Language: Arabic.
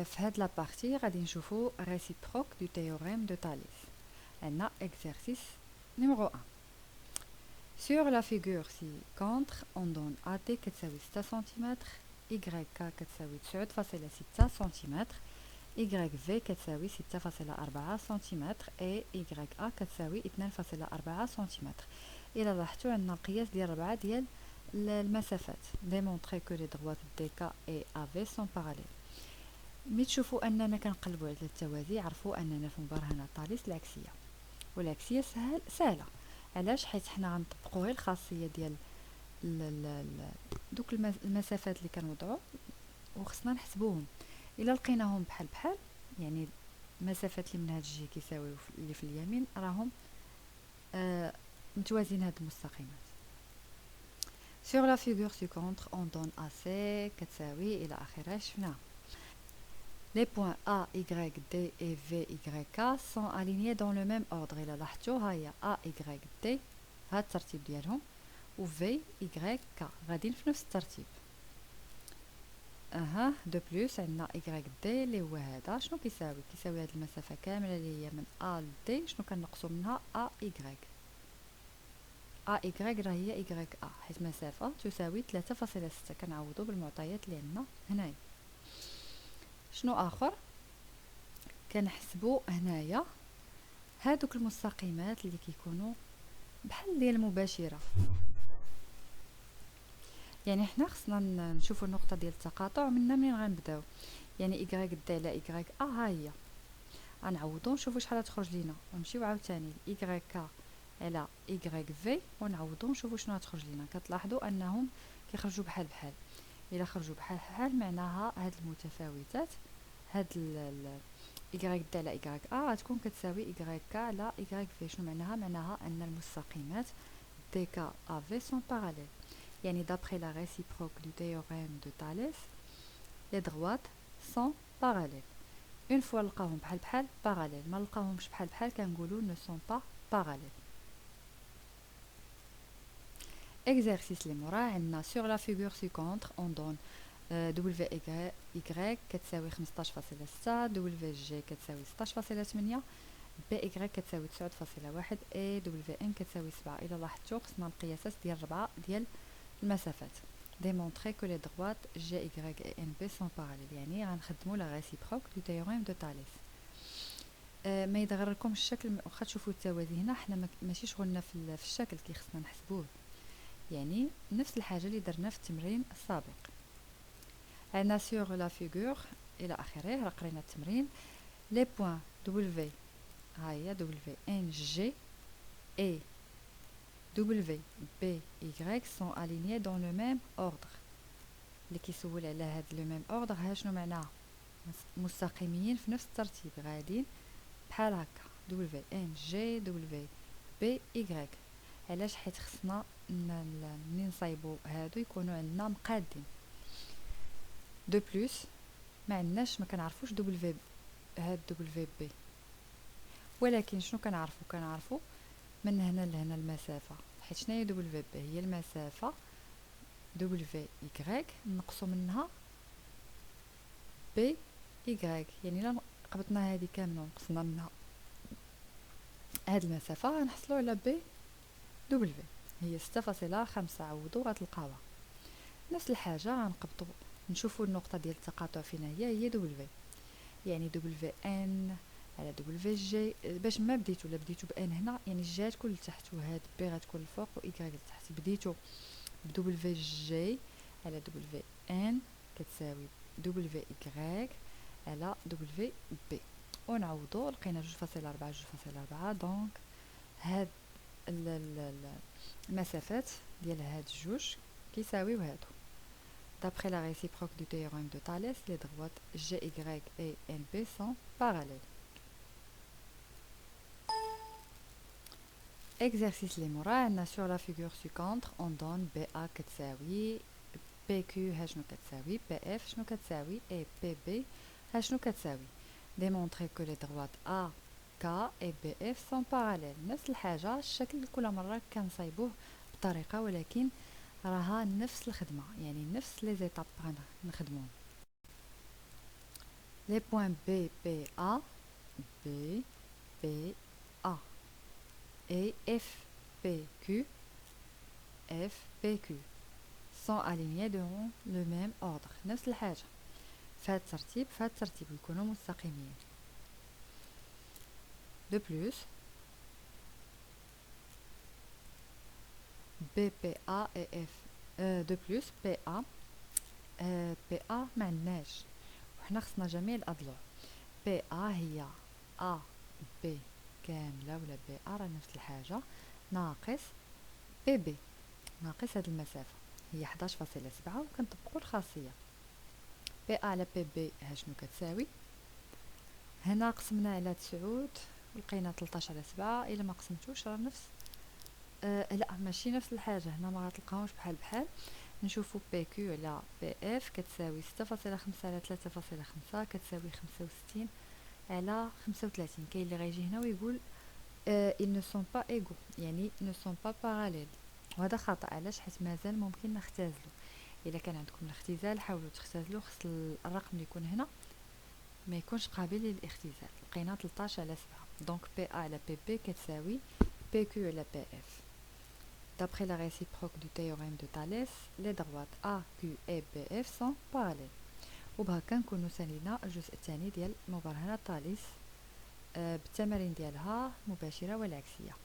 في هاد لابارتي غادي نشوفو réciproque du théorème de Thalès. عندنا exercice numéro 1. Sur la figure ci-contre, on donne AT كتساوي 6 سم, YK كتساوي 9.6 سم, YV كتساوي 6.4 سم et YA كتساوي 2.4 سم. إلا لاحظتو عندنا القياس ديال 4 ديال المسافات. démontrer que les droites DK et AV sont parallèles. ملي تشوفوا اننا كنقلبوا على التوازي عرفوا اننا في مبرهنه طاليس العكسيه. والعكسيه سهله. علاش؟ حيت حنا غنطبقوا غير الخاصيه ديال دوك المسافات اللي كنوضعوا وخصنا نحسبوهم. الا لقيناهم بحال بحال يعني المسافات اللي من هاد الجهه كيساويو اللي في اليمين راهم متوازيين هاد المستقيمات. sur la figure ci-contre on donne AC كتساوي الى اخره. شفنا les points A, Y, D et V, Y, K sont alignés dans le même ordre. إلا لاحظتو ها هي A, Y, D هاد الترتيب ديالهم و V, Y, K غاديين في نفس الترتيب. دو بلوس عندنا Y, D اللي هو هذا. شنو كيساوي هاد المسافة كاملة اللي هي من A ل D. شنو كنقصو منها A, Y. A, Y راه هي Y, A حيت مسافة تساوي 3.6. كنعوضو بالمعطيات اللي عندنا هنايا. شنو اخر؟ كنحسبوا هنايا هادوك المستقيمات اللي كيكونوا بحال ديال المباشره. يعني حنا خصنا نشوفوا النقطه ديال التقاطع منين غنبداو. يعني Y د على Y A ها هي غنعوضوا نشوفوا شحال تخرج لينا ونمشيو عاوتاني Y K على Y V ونعوضوا نشوفوا شنو غتخرج لينا. كتلاحظوا انهم كيخرجوا بحال بحال. الا خرجوا بحال بحال معناها هاد المتفاوتات هاد Y د على Y A غتكون كتساوي Y K على Y V. شنو معناها أن المستقيمات DK AV sont parallèles. يعني d'après la réciproque du théorème de Thalès les droites sont parallèles. une fois لقاوهم بحال بحال parallèles. ما لقاوهمش بحال بحال كنقولوا ne sont pas parallèles. exercice اللي موراه عندنا sur la figure ci-contre on donne WY كتساوي 15.6, WG كتساوي 16.8, BY كتساوي 9.1 et WN كتساوي 7. إلا لاحظتو خصنا القياسات ديال 4 ديال المسافات. démontrer que les droites GY et NB sont parallèles. يعني غنخدموا la réciproque du théorème de Thalès. ما يتغركمش الشكل واخا تشوفوا التوازي هنا حنا ماشي شغلنا في الشكل كي خصنا نحسبوه. يعني نفس الحاجه اللي درنا في التمرين السابق. عندنا sur la figure الى اخره. راه قرينا التمرين. les points W ها هي WNG et WBY sont alignés dans le même ordre. اللي كيسول على هاد لو ميم اوردر ها شنو معناها؟ مستقيمين في نفس الترتيب غاديين بحال هكا WNG WBY. علاش؟ حيت خصنا منين نصايبو هادو يكونوا عندنا مقادين. دو بلوس ما كنعرفوش هاد WB ولكن شنو كنعرفو من هنا لهنا المسافه. حيت شنو هي WB؟ هي المسافه WY نقصوا منها BY. يعني الا قبطنا هذه كامله ونقصنا منها هاد المسافه غنحصلوا على BW هي 6.5. عوضوا غتلقاوها نفس الحاجه. غنقبطوا نشوفوا النقطه ديال التقاطع فينا هي W. يعني WN على WG. باش ما بديتو بان هنا يعني الجهه تكون لتحت وهاد B غتكون الفوق و Y لتحت. بديتو WG على WN كتساوي WY على WB ونعوضو لقينا 2.4 دونك هاد المسافات ديال هاد الجوج كيساويو هادو. d'après la réciproque du théorème de Thalès les droites GY et NB sont parallèles. exercice اللي موراه عندنا sur la figure ci-contre on donne BA كتساوي PQ ها شنو كتساوي PF شنو كتساوي et PB ها شنو كتساوي. démontrer que les droites A K et BF sont parallèles. نفس الحاجة الشكل كل مرة كنصايبوه بطريقة ولكن راها نفس الخدمة. يعني نفس لي زيتاب نخدموهم. les points B, P, A, B, P, A, et F, P, Q, F, P, Q sont alignés dans le même ordre. نفس الحاجة فهاد الترتيب يكونوا مستقيمين. De plus, B, P, A et F. De plus, PA PA ما عندناش وحنا خصنا جميع الأضلاع. PA هي A B كاملة ولا BA راه نفس الحاجة ناقص BB ناقص هاد المسافة هي 11.7 وكنطبقو الخاصية. PA على PB ها شنو كتساوي؟ هنا قسمنا على 9 ولقينا 13/7. إلا ما قسمتوش راه نفس لا ماشي نفس الحاجة. هنا ما غتلقاوش بحال نشوفو بي كيو على بي اف كتساوي 6.5 على 3.5 كتساوي 65 على 35. كاين اللي غيجي هنا ويقول ils ne sont pas égaux يعني ne sont pas parallèles وهذا خطأ. علاش؟ حيت مازال ممكن نختزلو. الا كان عندكم الاختزال حاولوا تختزلوا. خص الرقم اللي يكون هنا ما يكونش قابل للاختزال. لقينا 13 على 7 دونك بي ا على بي بي كتساوي بي كيو على بي اف. D'après la réciproque du théorème de Thalès, les droites A, Q et BF sont parallèles. وبهكا نكونو سالينا الجزء الثاني ديال مبرهنة تاليس بالتمارين ديالها مباشرة والعكسية.